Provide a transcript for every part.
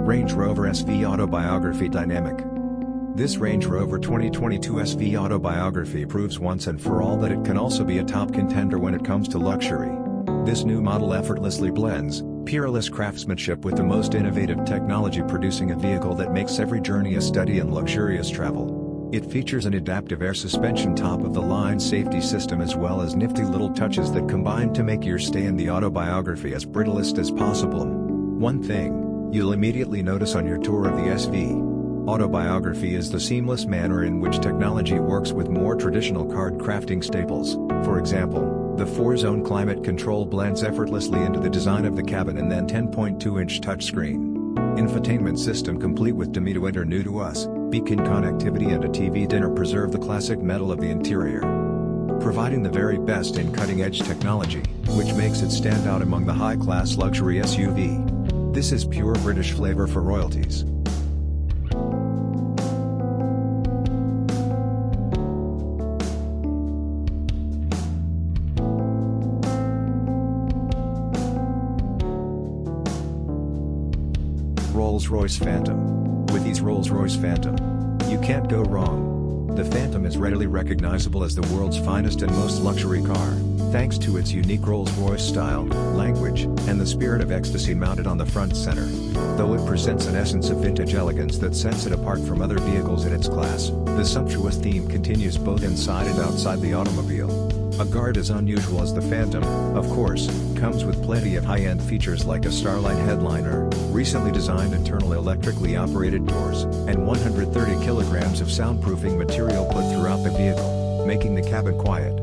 Range Rover SVAutobiography Dynamic. This Range Rover 2022 SVAutobiography proves once and for all that it can also be a top contender when it comes to luxury. This new model effortlessly blends peerless craftsmanship with the most innovative technology, producing a vehicle that makes every journey a study in luxurious travel. It features an adaptive air suspension, top-of-the-line safety system, as well as nifty little touches that combine to make your stay in the autobiography as brittlest as possible. One thing you'll immediately notice on your tour of the SVAutobiography is the seamless manner in which technology works with more traditional card crafting staples. For example, the 4-zone climate control blends effortlessly into the design of the cabin, and then 10.2-inch touchscreen infotainment system complete with Enter New to Us, beacon connectivity and a TV dinner preserve the classic metal of the interior, providing the very best in cutting-edge technology, which makes it stand out among the high-class luxury SUV. This is pure British flavor for royalties. Rolls-Royce Phantom. With these Rolls-Royce Phantom, you can't go wrong. The Phantom is readily recognizable as the world's finest and most luxury car, thanks to its unique Rolls-Royce style, language, and the spirit of ecstasy mounted on the front center. Though it presents an essence of vintage elegance that sets it apart from other vehicles in its class, the sumptuous theme continues both inside and outside the automobile. A guard as unusual as the Phantom, of course, comes with plenty of high-end features like a Starlight headliner, recently designed internal electrically operated doors, and 130 kilograms of soundproofing material put throughout the vehicle, making the cabin quiet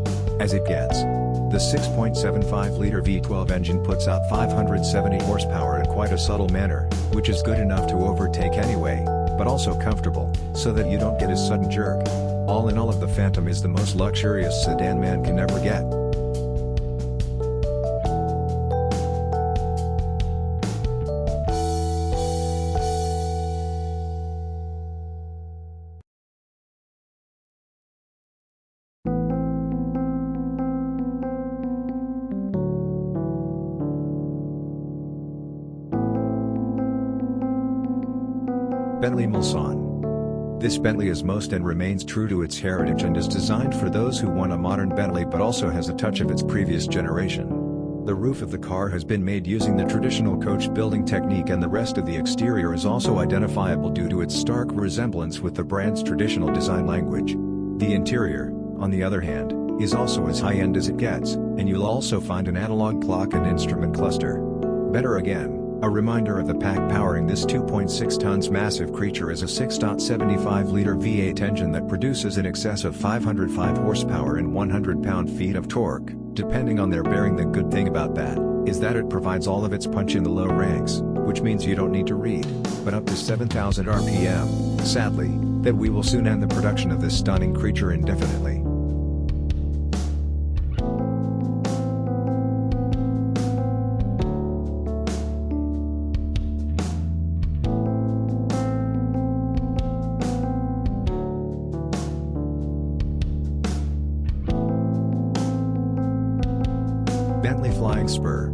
as it gets. The 6.75-liter V12 engine puts out 570 horsepower in quite a subtle manner, which is good enough to overtake anyway, but also comfortable, so that you don't get a sudden jerk. All in all, the Phantom is the most luxurious sedan man can ever get. Bentley Mulsanne. This Bentley is most and remains true to its heritage and is designed for those who want a modern Bentley but also has a touch of its previous generation. The roof of the car has been made using the traditional coach building technique, and the rest of the exterior is also identifiable due to its stark resemblance with the brand's traditional design language. The interior, on the other hand, is also as high-end as it gets, and you'll also find an analog clock and instrument cluster. Better again, a reminder of the pack powering this 2.6 tons massive creature is a 6.75-liter V8 engine that produces in excess of 505 horsepower and 100 pound-feet of torque, depending on their bearing. The good thing about that is that it provides all of its punch in the low ranks, which means you don't need to read, but up to 7,000 RPM, sadly, that we will soon end the production of this stunning creature indefinitely. Bentley Flying Spur.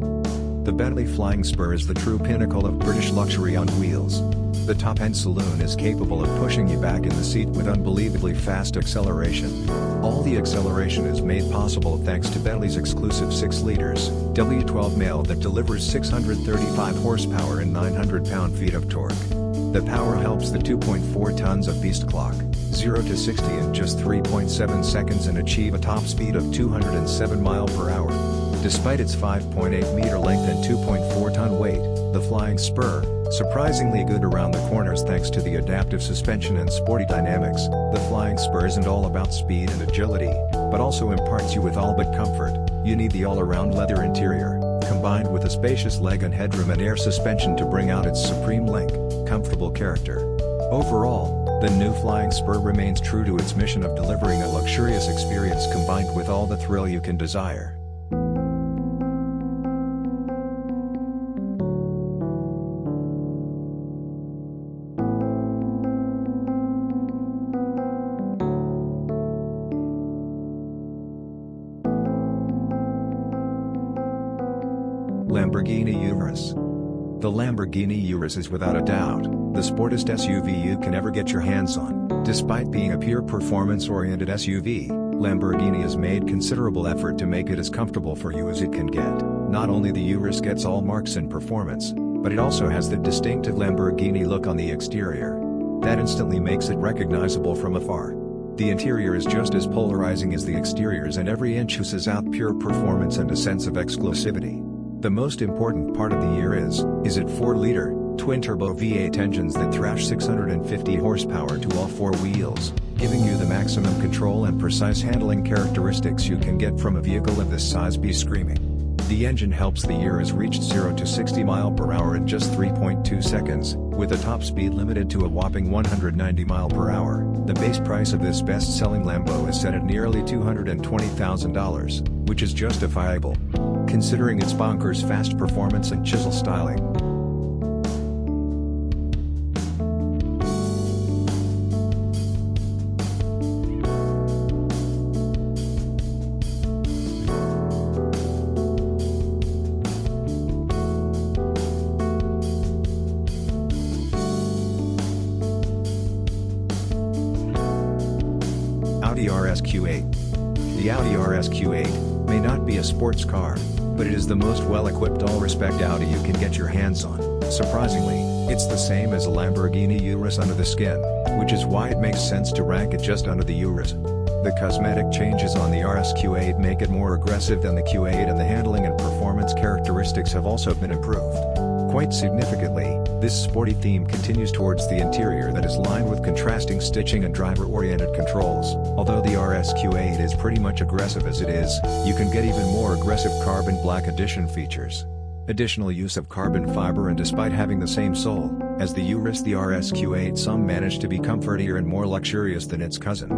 The Bentley Flying Spur is the true pinnacle of British luxury on wheels. The top-end saloon is capable of pushing you back in the seat with unbelievably fast acceleration. All the acceleration is made possible thanks to Bentley's exclusive 6 liters W12 mail that delivers 635 horsepower and 900 pound-feet of torque. The power helps the 2.4 tons of beast clock 0 to 60 in just 3.7 seconds and achieve a top speed of 207 miles per hour. Despite its 5.8-meter length and 2.4-ton weight, the Flying Spur, surprisingly good around the corners thanks to the adaptive suspension and sporty dynamics. The Flying Spur isn't all about speed and agility, but also imparts you with all but comfort. You need the all-around leather interior, combined with a spacious leg and headroom and air suspension to bring out its supreme length, comfortable character. Overall, the new Flying Spur remains true to its mission of delivering a luxurious experience combined with all the thrill you can desire. Lamborghini Urus. The Lamborghini Urus is without a doubt the sportiest SUV you can ever get your hands on. Despite being a pure performance-oriented SUV, Lamborghini has made considerable effort to make it as comfortable for you as it can get. Not only the Urus gets all marks in performance, but it also has the distinctive Lamborghini look on the exterior. That instantly makes it recognizable from afar. The interior is just as polarizing as the exteriors, and every inch oozes out pure performance and a sense of exclusivity. The most important part of the year is it 4-liter, twin-turbo V8 engines that thrash 650 horsepower to all four wheels, giving you the maximum control and precise handling characteristics you can get from a vehicle of this size. Be screaming. The engine helps the Urus reach 0 to 60 mph in just 3.2 seconds, with a top speed limited to a whopping 190 mph. The base price of this best-selling Lambo is set at nearly $220,000, which is justifiable, considering its bonkers fast performance and chisel styling. Audi RS Q8. The Audi RS Q8 may not be a sports car, but it is the most well-equipped all-respect Audi you can get your hands on. Surprisingly, it's the same as a Lamborghini Urus under the skin, which is why it makes sense to rank it just under the Urus. The cosmetic changes on the RS Q8 make it more aggressive than the Q8, and the handling and performance characteristics have also been improved. Quite significantly, this sporty theme continues towards the interior that is lined with contrasting stitching and driver-oriented controls. Although the RS Q8 is pretty much aggressive as it is, you can get even more aggressive carbon black edition features. Additional use of carbon fiber, and despite having the same soul as the Urus, the RS Q8 some managed to be comfortier and more luxurious than its cousin.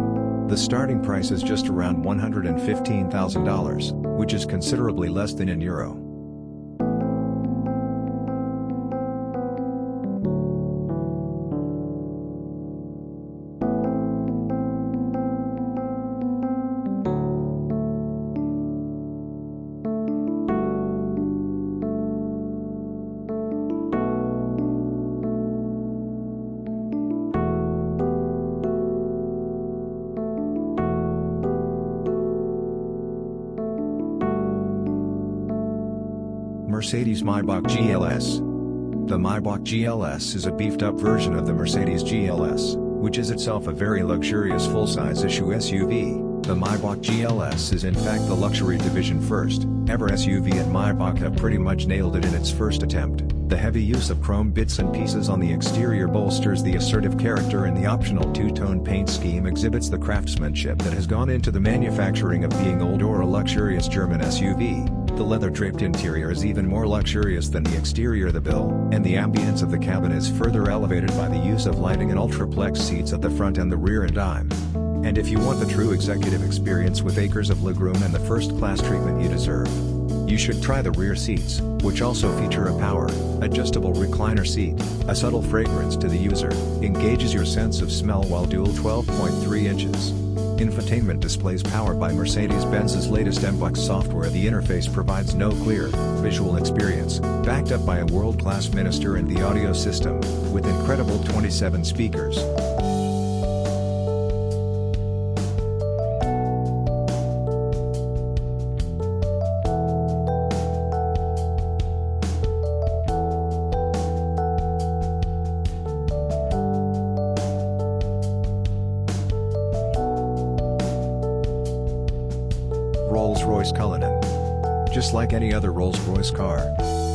The starting price is just around $115,000, which is considerably less than in euro. Mercedes-Maybach GLS. The Maybach GLS is a beefed-up version of the Mercedes GLS, which is itself a very luxurious full-size issue SUV. The Maybach GLS is in fact the luxury division first ever SUV, and Maybach have pretty much nailed it in its first attempt. The heavy use of chrome bits and pieces on the exterior bolsters the assertive character, and the optional two-tone paint scheme exhibits the craftsmanship that has gone into the manufacturing of being old or a luxurious German SUV. The leather-draped interior is even more luxurious than the exterior. The bill and the ambience of the cabin is further elevated by the use of lighting and ultraplex seats at the front and the rear and dime. And if you want the true executive experience with acres of legroom and the first-class treatment you deserve, you should try the rear seats, which also feature a power adjustable recliner seat. A subtle fragrance to the user engages your sense of smell, while dual 12.3 inches infotainment displays powered by Mercedes-Benz's latest MBUX software. The interface provides no clear visual experience, backed up by a world-class minister and the audio system, with incredible 27 speakers. Rolls-Royce Cullinan. Just like any other Rolls-Royce car,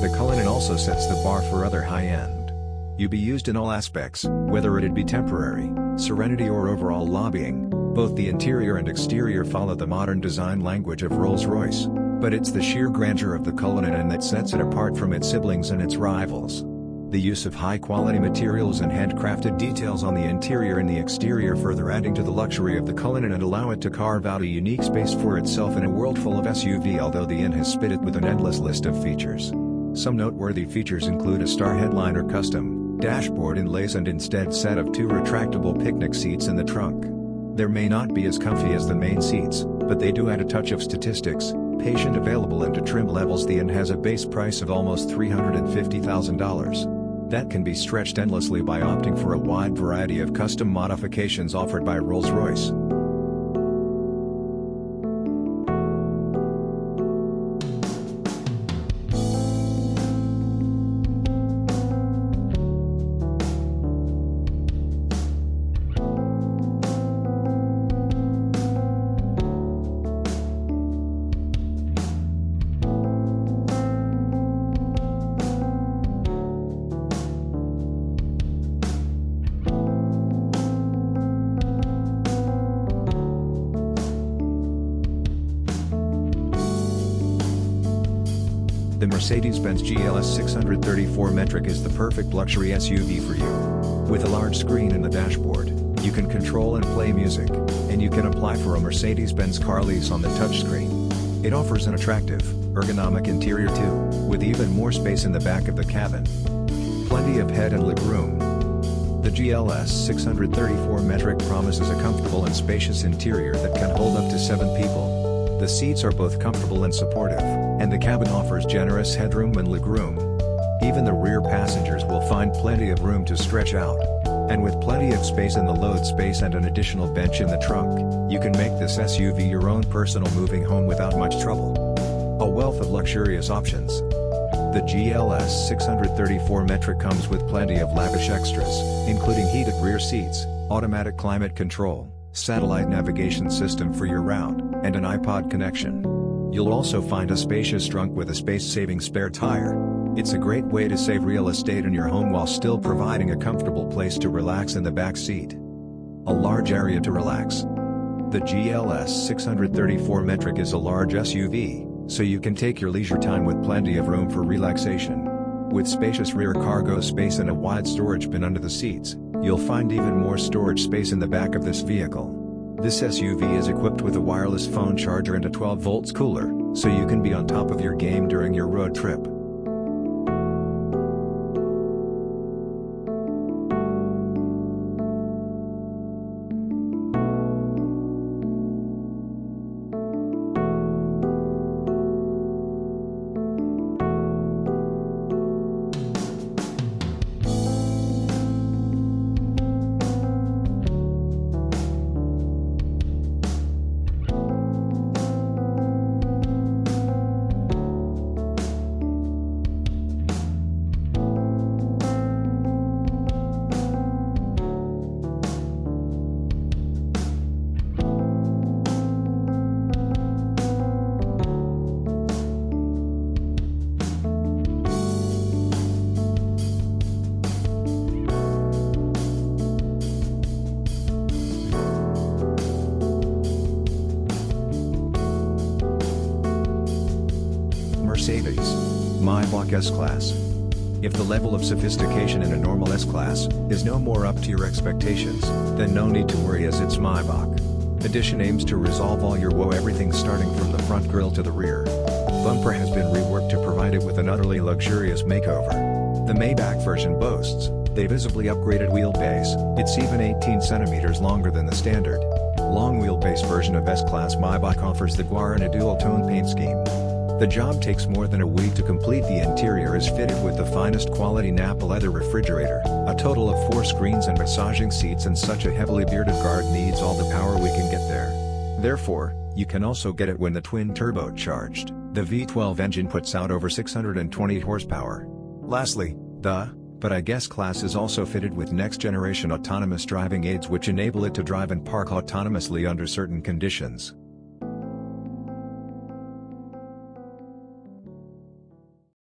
the Cullinan also sets the bar for other high-end. You be used in all aspects, whether it be temporary, serenity or overall lobbying. Both the interior and exterior follow the modern design language of Rolls-Royce, but it's the sheer grandeur of the Cullinan that sets it apart from its siblings and its rivals. The use of high-quality materials and handcrafted details on the interior and the exterior further adding to the luxury of the Cullinan and allow it to carve out a unique space for itself in a world full of SUV. Although the inn has spit it with an endless list of features. Some noteworthy features include a star headliner, custom dashboard inlays, and instead set of two retractable picnic seats in the trunk. They may not be as comfy as the main seats, but they do add a touch of statistics, Patient available into trim levels. The N has a base price of almost $350,000. That can be stretched endlessly by opting for a wide variety of custom modifications offered by Rolls-Royce. The Mercedes-Benz GLS 634 metric is the perfect luxury SUV for you. With a large screen in the dashboard, you can control and play music, and you can apply for a Mercedes-Benz car lease on the touchscreen. It offers an attractive, ergonomic interior too, with even more space in the back of the cabin. Plenty of head and legroom. The GLS 634 metric promises a comfortable and spacious interior that can hold up to 7 people. The seats are both comfortable and supportive, and the cabin offers generous headroom and legroom. Even the rear passengers will find plenty of room to stretch out. And with plenty of space in the load space and an additional bench in the trunk, you can make this SUV your own personal moving home without much trouble. A wealth of luxurious options. The GLS 634 metric comes with plenty of lavish extras, including heated rear seats, automatic climate control, satellite navigation system for your route, and an iPod connection. You'll also find a spacious trunk with a space-saving spare tire. It's a great way to save real estate in your home while still providing a comfortable place to relax in the back seat. A large area to relax. The GLS 634 metric is a large SUV, so you can take your leisure time with plenty of room for relaxation. With spacious rear cargo space and a wide storage bin under the seats, you'll find even more storage space in the back of this vehicle. This SUV is equipped with a wireless phone charger and a 12-volt cooler, so you can be on top of your game during your road trip. Mercedes-Maybach S-Class. If the level of sophistication in a normal S-Class is no more up to your expectations, then no need to worry, as it's Maybach Edition aims to resolve all your woe, everything starting from the front grille to the rear. Bumper has been reworked to provide it with an utterly luxurious makeover. The Maybach version boasts a visibly upgraded wheelbase. It's even 18 centimeters longer than the standard long wheelbase version of S-Class. Maybach offers the Guarana dual-tone paint scheme. The job takes more than a week to complete. The interior is fitted with the finest quality Napa leather refrigerator, a total of 4 screens and massaging seats, and such a heavily bearded guard needs all the power we can get there. Therefore, you can also get it when the twin turbocharged, the V12 engine puts out over 620 horsepower. Lastly, but I guess class is also fitted with next-generation autonomous driving aids which enable it to drive and park autonomously under certain conditions.